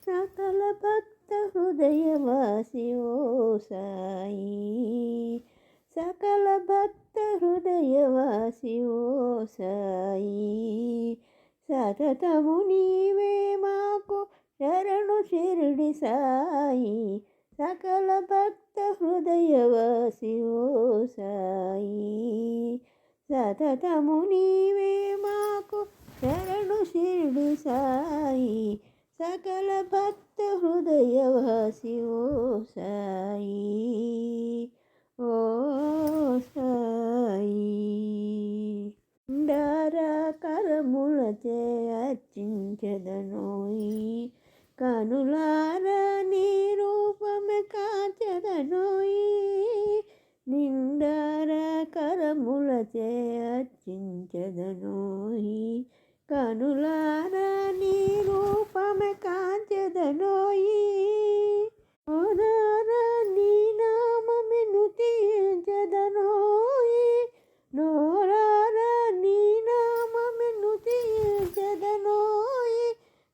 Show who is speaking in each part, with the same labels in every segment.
Speaker 1: సకల భక్త హృదయవాసి ఓ సాయి, సకల భక్త హృదయవాసి ఓ సాయి, సతతము నీవే మాకు శరణు షిరిడి సాయి, సకల భక్త హృదయవాసి ఓ సాయి, సతతము నీవే మాకు శరణు షిరిడి సాయి, సకల భక్త హృదయవాసి ఓ సాయి, ఓ సాయి. డారా కరములచే అర్చించదనోయి, కనులారా నీ రూపమే కాచదనోయి, నిండారా కరములచే అర్చించదనోయి, కనులారా నీ రూపమే కాంచెదనోయి, నోరారా నీ నామమే నుతించెదనోయి, నోరారా నీ నామమే నుతించెదనోయి,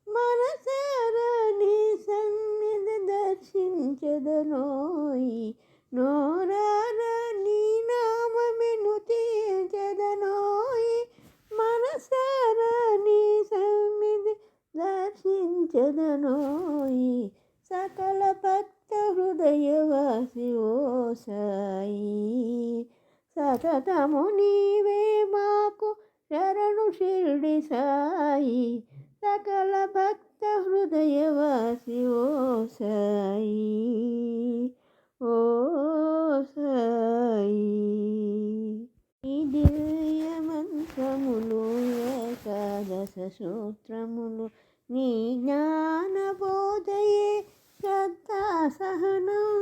Speaker 1: మనసారా నీ సన్నిధి దర్శించెదనోయి, నోరారా నీ నామమే నుతించెదనోయి, మనసారా నీ సన్నిధి దర్శించెదనోయి, సకల భక్త హృదయవాసి ఓ సాయి, సతతము నీవే మాకు శరణు షిరిడి సాయి, సకల భక్త హృదయవాసి ఓ సాయి, ఓ సాయి. ఈ దివ్య మంత్రములు ఏకాదశ సూత్రములు, నీ జ్ఞాన బోధయే శ్రద్ధా సహనం,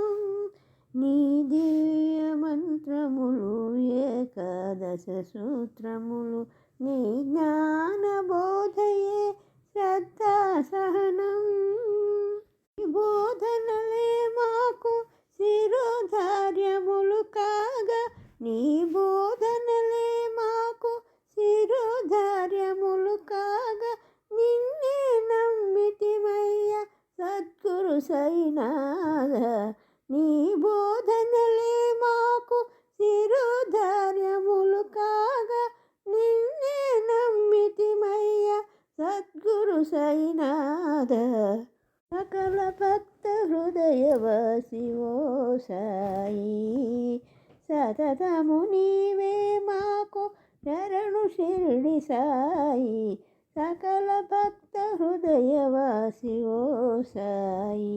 Speaker 1: నీ దివ్య మంత్రములు ఏకాదశ సూత్రములు, నీ జ్ఞాన బోధయే శ్రద్ధా సహనం, బోధనలే మాకు శిరోధార్యములు కాగా, నీ బోధనలే మాకు శిరోధార్యములు కాగా, నిన్నే నమ్మితిమయ్య సద్గురు సాయినాథ, నీ బోధనలే మాకు శిరోధార్యములు కాగా, నిన్నే నమ్మితిమయ్య సద్గురు సాయినాథ, సకల భక్త హృదయవాసి ఓ సాయి, సతతము నీవే మాకు శరణు షిరిడి సాయి, సకల భక్త హృదయవాసి ఓ సాయి.